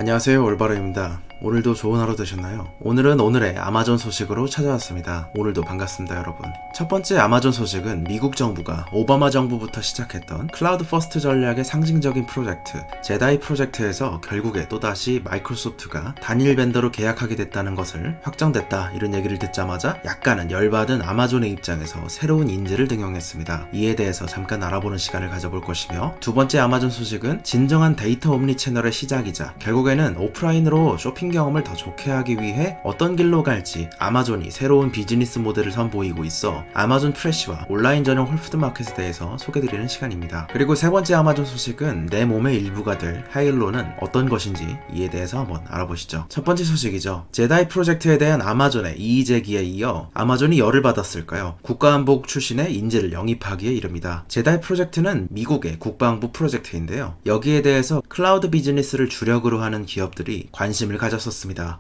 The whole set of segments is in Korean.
안녕하세요, 올바로입니다. 오늘도 좋은 하루 되셨나요? 오늘은 오늘의 아마존 소식으로 찾아왔습니다. 오늘도 반갑습니다, 여러분. 첫 번째 아마존 소식은 미국 정부가 오바마 정부부터 시작했던 클라우드 퍼스트 전략의 상징적인 프로젝트 제다이 프로젝트에서 결국에 또다시 마이크로소프트가 단일 벤더로 계약하게 됐다는 것을 확정됐다, 이런 얘기를 듣자마자 약간은 열받은 아마존의 입장에서 새로운 인재를 등용했습니다. 이에 대해서 잠깐 알아보는 시간을 가져볼 것이며, 두 번째 아마존 소식은 진정한 데이터 옴니 채널의 시작이자 결국에는 오프라인으로 쇼핑 경험을 더 좋게 하기 위해 어떤 길로 갈지 아마존이 새로운 비즈니스 모델을 선보이고 있어 아마존 프레시와 온라인 전용 홀푸드마켓에 대해서 소개드리는 시간입니다. 그리고 세 번째 아마존 소식은 내 몸의 일부가 될 하일로는 어떤 것인지 이에 대해서 한번 알아보시죠. 첫 번째 소식이죠. 제다이 프로젝트에 대한 아마존의 이의 제기에 이어 아마존이 열을 받았을까요? 국가안보국 출신의 인재를 영입하기에 이릅니다. 제다이 프로젝트는 미국의 국방부 프로젝트인데요. 여기에 대해서 클라우드 비즈니스를 주력으로 하는 기업들이 관심을 가졌습니다.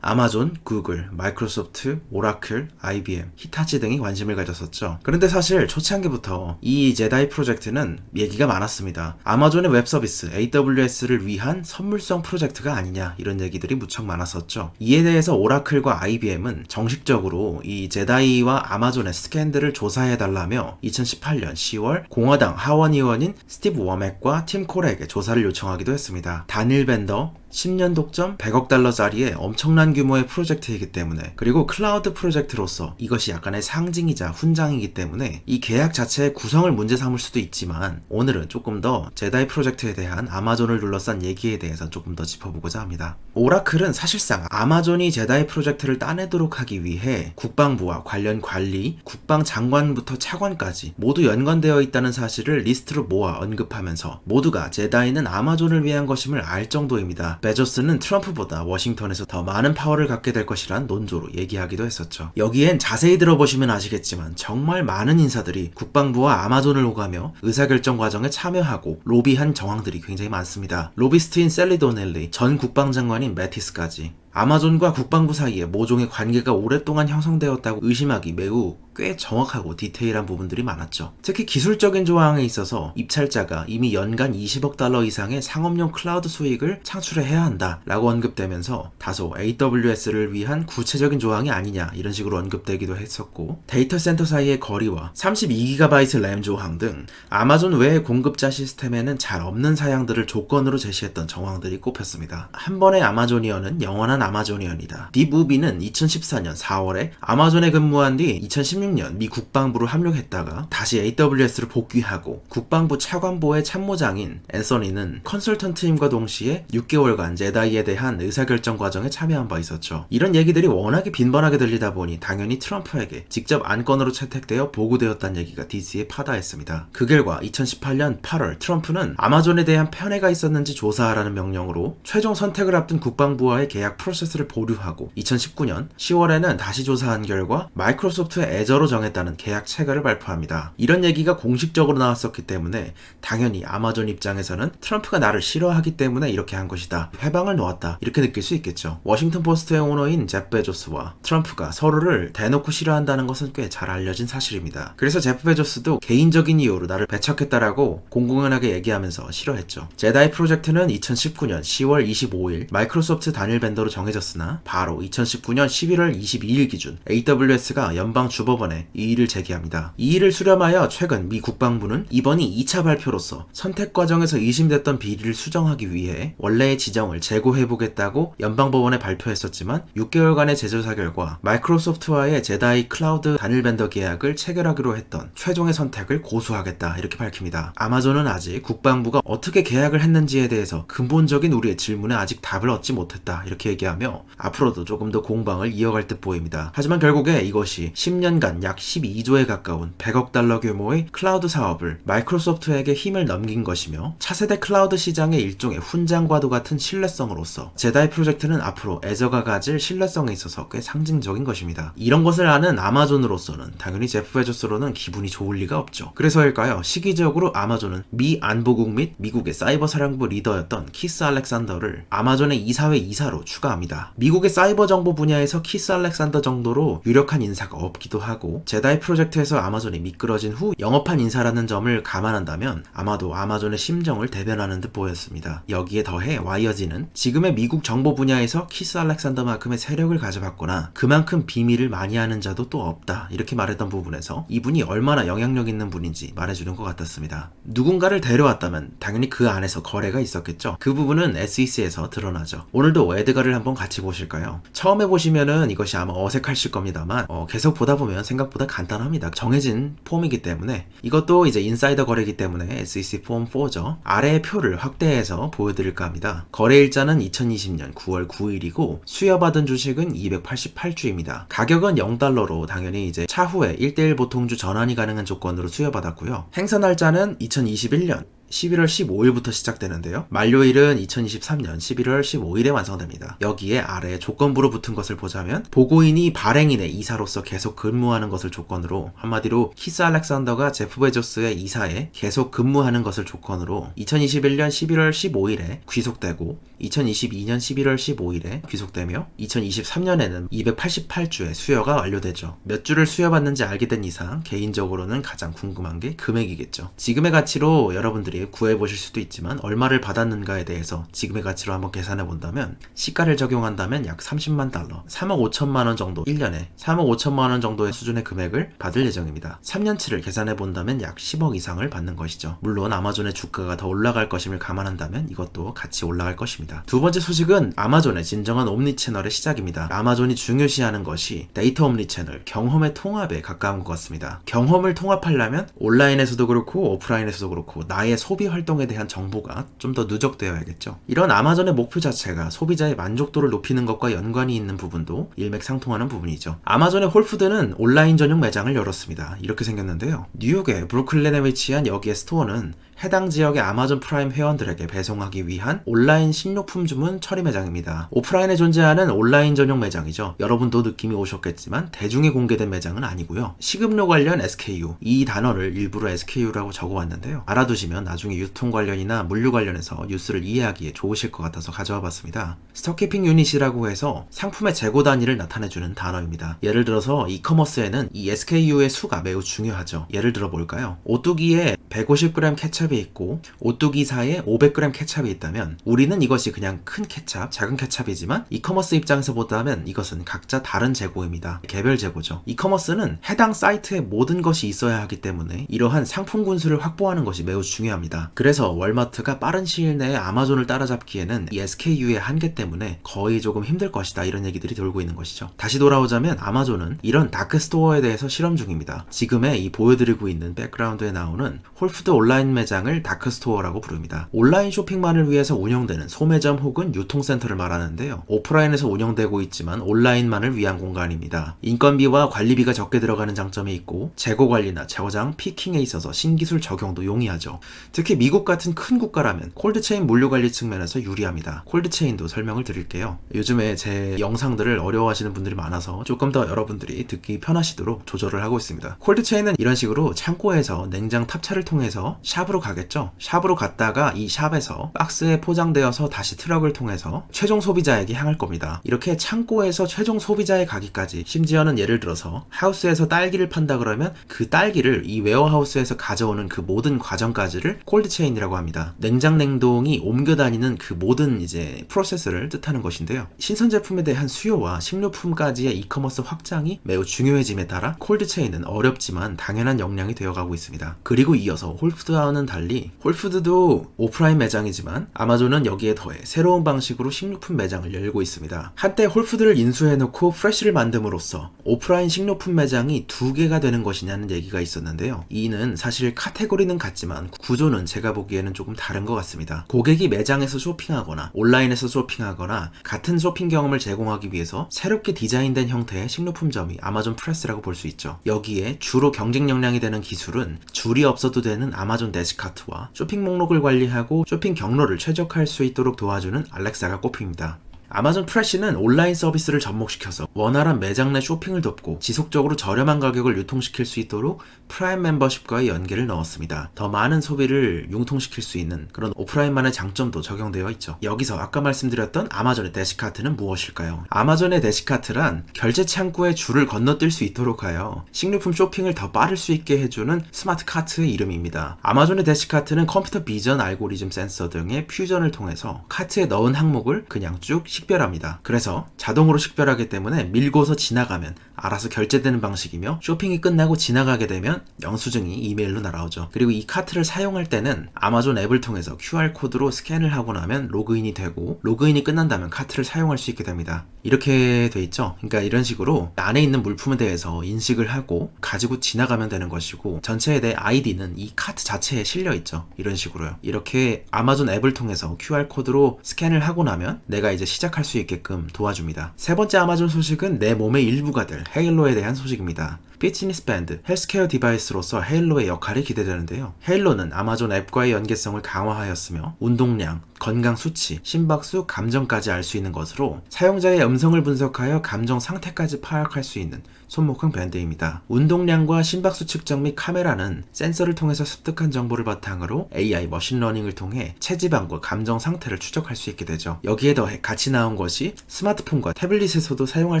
아마존, 구글, 마이크로소프트, 오라클, IBM, 히타치 등이 관심을 가졌었죠. 그런데 사실 초창기부터 이 제다이 프로젝트는 얘기가 많았습니다. 아마존의 웹 서비스 AWS를 위한 선물성 프로젝트가 아니냐, 이런 얘기들이 무척 많았었죠. 이에 대해서 오라클과 IBM은 정식적으로 이 제다이와 아마존의 스캔들을 조사해달라며 2018년 10월 공화당 하원 의원인 스티브 워맥과 팀 콜에게 조사를 요청하기도 했습니다. 단일 벤더 10년 독점 100억 달러짜리의 엄청난 규모의 프로젝트이기 때문에, 그리고 클라우드 프로젝트로서 이것이 약간의 상징이자 훈장이기 때문에 이 계약 자체의 구성을 문제 삼을 수도 있지만, 오늘은 조금 더 제다이 프로젝트에 대한 아마존을 둘러싼 얘기에 대해서 조금 더 짚어보고자 합니다. 오라클은 사실상 아마존이 제다이 프로젝트를 따내도록 하기 위해 국방부와 관련 관리, 국방장관부터 차관까지 모두 연관되어 있다는 사실을 리스트로 모아 언급하면서 모두가 제다이는 아마존을 위한 것임을 알 정도입니다. 베조스는 트럼프보다 워싱턴에서 더 많은 파워를 갖게 될 것이란 논조로 얘기하기도 했었죠. 여기엔 자세히 들어보시면 아시겠지만 정말 많은 인사들이 국방부와 아마존을 오가며 의사결정 과정에 참여하고 로비한 정황들이 굉장히 많습니다. 로비스트인 셀리 도넬리, 전 국방장관인 매티스까지. 아마존과 국방부 사이에 모종의 관계가 오랫동안 형성되었다고 의심하기 매우 꽤 정확하고 디테일한 부분들이 많았죠. 특히 기술적인 조항에 있어서 입찰자가 이미 연간 20억 달러 이상의 상업용 클라우드 수익을 창출해야 한다라고 언급되면서 다소 AWS를 위한 구체적인 조항이 아니냐, 이런 식으로 언급되기도 했었고, 데이터 센터 사이의 거리와 32GB 램 조항 등 아마존 외의 공급자 시스템에는 잘 없는 사양들을 조건으로 제시했던 정황들이 꼽혔습니다. 한 번의 아마존이어는 영원한 아마존이언이다. 딥우비는 2014년 4월에 아마존에 근무한 뒤 2016년 미 국방부로 합류했다가 다시 AWS를 복귀하고, 국방부 차관보의 참모장인 앤서니는 컨설턴트임과 동시에 6개월간 제다이에 대한 의사결정 과정에 참여한 바 있었죠. 이런 얘기들이 워낙에 빈번하게 들리다 보니 당연히 트럼프에게 직접 안건으로 채택되어 보고되었다는 얘기가 DC에 파다했습니다. 그 결과 2018년 8월 트럼프는 아마존에 대한 편애가 있었는지 조사하라는 명령으로 최종 선택을 앞둔 국방부와의 계약 프로세스를 보류하고, 2019년 10월에는 다시 조사한 결과 마이크로소프트의 애저로 정했다는 계약 체결을 발표합니다. 이런 얘기가 공식적으로 나왔었기 때문에 당연히 아마존 입장에서는 트럼프가 나를 싫어하기 때문에 이렇게 한 것이다, 회방을 놓았다, 이렇게 느낄 수 있겠죠. 워싱턴 포스트의 오너인 제프 베조스와 트럼프가 서로를 대놓고 싫어한다는 것은 꽤 잘 알려진 사실입니다. 그래서 제프 베조스도 개인적인 이유로 나를 배척했다라고 공공연하게 얘기하면서 싫어했죠. 제다이 프로젝트는 2019년 10월 25일 마이크로소프트 단일 벤더로 정해졌으나 바로 2019년 11월 22일 기준 AWS가 연방 주법원에 이의를 제기합니다. 이의를 수렴하여 최근 미 국방부는 이번이 2차 발표로서 선택 과정에서 의심됐던 비리를 수정하기 위해 원래의 지정을 재고해보겠다고 연방법원에 발표했었지만 6개월간의 재조사 결과 마이크로소프트와의 제다이 클라우드 단일 벤더 계약을 체결하기로 했던 최종의 선택을 고수하겠다, 이렇게 밝힙니다. 아마존은 아직 국방부가 어떻게 계약을 했는지에 대해서 근본적인 우리의 질문에 아직 답을 얻지 못했다, 이렇게 얘기하며 앞으로도 조금 더 공방을 이어갈 듯 보입니다. 하지만 결국에 이것이 10년간 약 12조에 가까운 100억 달러 규모의 클라우드 사업을 마이크로소프트에게 힘을 넘긴 것이며 차세대 클라우드 시장의 일종의 훈장과도 같은 신뢰성으로서 제다이 프로젝트는 앞으로 애저가 가질 신뢰성에 있어서 꽤 상징적인 것입니다. 이런 것을 아는 아마존으로서는 당연히 제프 베조스로는 기분이 좋을 리가 없죠. 그래서일까요? 시기적으로 아마존은 미 안보국 및 미국의 사이버 사령부 리더였던 키스 알렉산더를 아마존의 이사회 이사로 추가합니다. 합니다. 미국의 사이버 정보 분야에서 키스 알렉산더 정도로 유력한 인사가 없기도 하고 제다이 프로젝트에서 아마존이 미끄러진 후 영업한 인사라는 점을 감안한다면 아마도 아마존의 심정을 대변하는 듯 보였습니다. 여기에 더해 와이어지는 지금의 미국 정보 분야에서 키스 알렉산더만큼의 세력을 가져갔거나 그만큼 비밀을 많이 하는 자도 또 없다 이렇게 말했던 부분에서 이분이 얼마나 영향력 있는 분인지 말해주는 것 같았습니다. 누군가를 데려왔다면 당연히 그 안에서 거래가 있었겠죠. 그 부분은 SEC에서 드러나죠. 오늘도 에드가를 한번 같이 보실까요? 처음에 보시면은 이것이 아마 어색하실 겁니다만 계속 보다 보면 생각보다 간단합니다. 정해진 폼이기 때문에 이것도 이제 인사이더 거래이기 때문에 SEC 폼 4죠. 아래의 표를 확대해서 보여드릴까 합니다. 거래일자는 2020년 9월 9일이고 수여받은 주식은 288주입니다. 가격은 0달러로 당연히 이제 차후에 1:1 보통주 전환이 가능한 조건으로 수여받았고요. 행사 날짜는 2021년 11월 15일부터 시작되는데요. 만료일은 2023년 11월 15일에 완성됩니다. 여기에 아래 조건부로 붙은 것을 보자면 보고인이 발행인의 이사로서 계속 근무하는 것을 조건으로 한마디로 키스 알렉산더가 제프 베조스의 이사에 계속 근무하는 것을 조건으로 2021년 11월 15일에 귀속되고 2022년 11월 15일에 귀속되며 2023년에는 288주의 수여가 완료되죠. 몇 주를 수여받는지 알게 된 이상 개인적으로는 가장 궁금한 게 금액이겠죠. 지금의 가치로 여러분들이 구해보실 수도 있지만 얼마를 받았는가에 대해서 지금의 가치로 한번 계산해 본다면 시가를 적용한다면 약 30만 달러 3억 5천만 원 정도 1년에 3억 5천만 원 정도의 수준의 금액을 받을 예정입니다. 3년치를 계산해 본다면 약 10억 이상을 받는 것이죠. 물론 아마존의 주가가 더 올라갈 것임을 감안한다면 이것도 같이 올라갈 것입니다. 두 번째 소식은 아마존의 진정한 옴니채널의 시작입니다. 아마존이 중요시하는 것이 데이터 옴니채널, 경험의 통합에 가까운 것 같습니다. 경험을 통합하려면 온라인에서도 그렇고 오프라인에서도 그렇고 나의 소비 활동에 대한 정보가 좀 더 누적되어야겠죠. 이런 아마존의 목표 자체가 소비자의 만족도를 높이는 것과 연관이 있는 부분도 일맥상통하는 부분이죠. 아마존의 홀푸드는 온라인 전용 매장을 열었습니다. 이렇게 생겼는데요. 뉴욕의 브루클린에 위치한 여기의 스토어는 해당 지역의 아마존 프라임 회원들에게 배송하기 위한 온라인 식료품 주문 처리 매장입니다. 오프라인에 존재하는 온라인 전용 매장이죠. 여러분도 느낌이 오셨겠지만 대중에 공개된 매장은 아니고요. 식음료 관련 SKU, 이 단어를 일부러 SKU라고 적어왔는데요. 알아두시면 나중에 유통 관련이나 물류 관련해서 뉴스를 이해하기에 좋으실 것 같아서 가져와 봤습니다. 스톡키핑 유닛이라고 해서 상품의 재고 단위를 나타내주는 단어입니다. 예를 들어서 이커머스에는 이 SKU의 수가 매우 중요하죠. 예를 들어 볼까요? 오뚜기에 150g 케찹이 있고 오뚜기사에 500g 케찹이 있다면 우리는 이것이 그냥 큰 케찹, 작은 케찹이지만 이커머스 입장에서 보다면 이것은 각자 다른 재고입니다. 개별 재고죠. 이커머스는 해당 사이트에 모든 것이 있어야 하기 때문에 이러한 상품 군수를 확보하는 것이 매우 중요합니다. 그래서 월마트가 빠른 시일 내에 아마존을 따라잡기에는 이 SKU의 한계 때문에 거의 조금 힘들 것이다 이런 얘기들이 돌고 있는 것이죠. 다시 돌아오자면 아마존은 이런 다크스토어에 대해서 실험 중입니다. 지금의 이 보여드리고 있는 백그라운드에 나오는 홀푸드 온라인 매장을 다크스토어라고 부릅니다. 온라인 쇼핑만을 위해서 운영되는 소매점 혹은 유통센터를 말하는데요. 오프라인에서 운영되고 있지만 온라인만을 위한 공간입니다. 인건비와 관리비가 적게 들어가는 장점이 있고 재고 관리나 저장, 피킹에 있어서 신기술 적용도 용이하죠. 특히 미국 같은 큰 국가라면 콜드체인 물류 관리 측면에서 유리합니다. 콜드체인도 설명을 드릴게요. 요즘에 제 영상들을 어려워하시는 분들이 많아서 조금 더 여러분들이 듣기 편하시도록 조절을 하고 있습니다. 콜드체인은 이런 식으로 창고에서 냉장 탑차를 통해서 샵으로 가겠죠. 샵으로 갔다가 이 샵에서 박스에 포장되어서 다시 트럭을 통해서 최종 소비자에게 향할 겁니다. 이렇게 창고에서 최종 소비자에 가기까지, 심지어는 예를 들어서 하우스에서 딸기를 판다 그러면 그 딸기를 이 웨어하우스에서 가져오는 그 모든 과정까지를 콜드체인이라고 합니다. 냉장 냉동이 옮겨 다니는 그 모든 이제 프로세스를 뜻하는 것인데요. 신선 제품에 대한 수요와 식료품까지의 이커머스 확장이 매우 중요해짐에 따라 콜드체인은 어렵지만 당연한 역량이 되어가고 있습니다. 그리고 이어서 홀푸드와는 달리 홀푸드도 오프라인 매장이지만 아마존은 여기에 더해 새로운 방식으로 식료품 매장을 열고 있습니다. 한때 홀푸드를 인수해놓고 프레쉬를 만듦으로써 오프라인 식료품 매장이 2개가 되는 것이냐는 얘기가 있었는데요. 이는 사실 카테고리는 같지만 구조는 제가 보기에는 조금 다른 것 같습니다. 고객이 매장에서 쇼핑하거나 온라인에서 쇼핑하거나 같은 쇼핑 경험을 제공하기 위해서 새롭게 디자인된 형태의 식료품점이 아마존 프레스라고 볼 수 있죠. 여기에 주로 경쟁 역량이 되는 기술은 줄이 없어도 되는 아마존 대시카트와 쇼핑 목록을 관리하고 쇼핑 경로를 최적화할 수 있도록 도와주는 알렉사가 꼽힙니다. 아마존 프레시는 온라인 서비스를 접목시켜서 원활한 매장 내 쇼핑을 돕고 지속적으로 저렴한 가격을 유통시킬 수 있도록 프라임 멤버십과의 연계를 넣었습니다. 더 많은 소비를 융통시킬 수 있는 그런 오프라인만의 장점도 적용되어 있죠. 여기서 아까 말씀드렸던 아마존의 대시카트는 무엇일까요? 아마존의 대시카트란 결제 창구에 줄을 건너뛸 수 있도록 하여 식료품 쇼핑을 더 빠를 수 있게 해주는 스마트 카트의 이름입니다. 아마존의 대시카트는 컴퓨터 비전 알고리즘 센서 등의 퓨전을 통해서 카트에 넣은 항목을 그냥 쭉 식별합니다. 그래서 자동으로 식별하기 때문에 밀고서 지나가면 알아서 결제되는 방식이며 쇼핑이 끝나고 지나가게 되면 영수증이 이메일로 날아오죠. 그리고 이 카트를 사용할 때는 아마존 앱을 통해서 QR코드로 스캔을 하고 나면 로그인이 되고 로그인이 끝난다면 카트를 사용할 수 있게 됩니다. 이렇게 돼 있죠. 그러니까 이런 식으로 안에 있는 물품에 대해서 인식을 하고 가지고 지나가면 되는 것이고 전체에 대해 아이디는 이 카트 자체에 실려 있죠. 이런 식으로요. 이렇게 아마존 앱을 통해서 QR코드로 스캔을 하고 나면 내가 이제 시작할 수 있게끔 도와줍니다. 세 번째 아마존 소식은 내 몸의 일부가 될 헤일로에 대한 소식입니다. 피트니스 밴드, 헬스케어 디바이스로서 헤일로의 역할이 기대되는데요. 헤일로는 아마존 앱과의 연계성을 강화하였으며 운동량, 건강 수치, 심박수, 감정까지 알 수 있는 것으로 사용자의 음성을 분석하여 감정 상태까지 파악할 수 있는 손목형 밴드입니다. 운동량과 심박수 측정 및 카메라는 센서를 통해서 습득한 정보를 바탕으로 AI 머신러닝을 통해 체지방과 감정 상태를 추적할 수 있게 되죠. 여기에 더해 같이 나온 것이 스마트폰과 태블릿에서도 사용할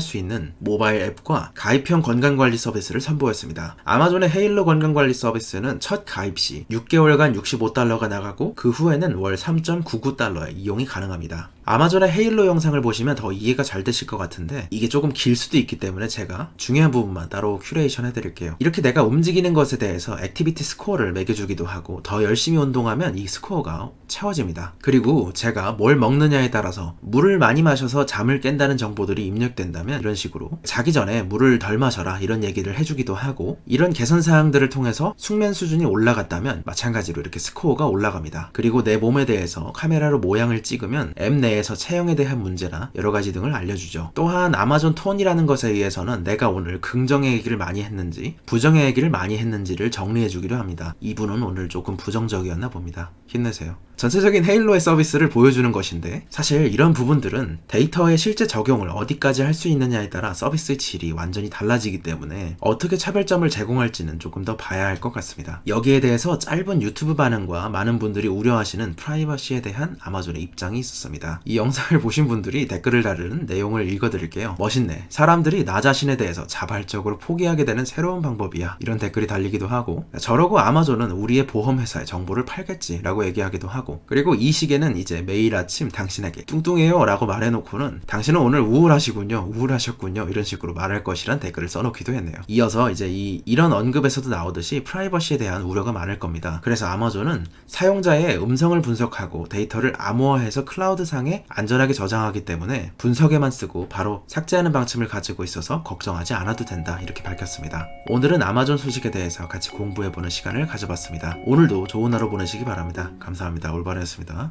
수 있는 모바일 앱과 가입형 건강관리 서비스를 선보였습니다. 아마존의 헤일로 건강관리 서비스는 첫 가입 시 6개월간 $65가 나가고 그 후에는 월 $3.99의 이용이 가능합니다. 아마존의 헤일로 영상을 보시면 더 이해가 잘 되실 것 같은데 이게 조금 길 수도 있기 때문에 제가 중요한 부분만 따로 큐레이션 해드릴게요. 이렇게 내가 움직이는 것에 대해서 액티비티 스코어를 매겨주기도 하고 더 열심히 운동하면 이 스코어가 채워집니다. 그리고 제가 뭘 먹느냐에 따라서 물을 많이 마셔서 잠을 깬다는 정보들이 입력된다면 이런 식으로 자기 전에 물을 덜 마셔라 이런 얘기를 해주기도 하고 이런 개선 사항들을 통해서 숙면 수준이 올라갔다면 마찬가지로 이렇게 스코어가 올라갑니다. 그리고 내 몸에 대해서 카메라로 모양을 찍으면 앱 내에서 체형에 대한 문제나 여러가지 등을 알려주죠. 또한 아마존 톤이라는 것에 의해서는 내가 오늘 긍정의 얘기를 많이 했는지 부정의 얘기를 많이 했는지를 정리해주기도 합니다. 이분은 오늘 조금 부정적이었나 봅니다. 힘내세요. 전체적인 헤일로의 서비스를 보여주는 것인데 사실 이런 부분들은 데이터의 실제 적용을 어디까지 할 수 있느냐에 따라 서비스의 질이 완전히 달라지기 때문에 어떻게 차별점을 제공할지는 조금 더 봐야 할 것 같습니다. 여기에 대해서 짧은 유튜브 반응과 많은 분들이 우려하시는 프라이버시에 대한 아마존의 입장이 있었습니다. 이 영상을 보신 분들이 댓글을 다루는 내용을 읽어드릴게요. 멋있네. 사람들이 나 자신에 대해서 자발적으로 포기하게 되는 새로운 방법이야. 이런 댓글이 달리기도 하고 저러고 아마존은 우리의 보험회사의 정보를 팔겠지 라고 얘기하기도 하고 그리고 이 시계는 이제 매일 아침 당신에게 뚱뚱해요 라고 말해놓고는 당신은 오늘 우울하셨군요 이런 식으로 말할 것이란 댓글을 써놓기도 했네요. 이어서 이제 이런 언급에서도 나오듯이 프라이버시에 대한 우려가 많을 겁니다. 그래서 아마존은 사용자의 음성을 분석하고 데이터를 암호화해서 클라우드상에 안전하게 저장하기 때문에 분석에만 쓰고 바로 삭제하는 방침을 가지고 있어서 걱정하지 않아도 된다 이렇게 밝혔습니다. 오늘은 아마존 소식에 대해서 같이 공부해보는 시간을 가져봤습니다. 오늘도 좋은 하루 보내시기 바랍니다. 감사합니다. 올바르였습니다.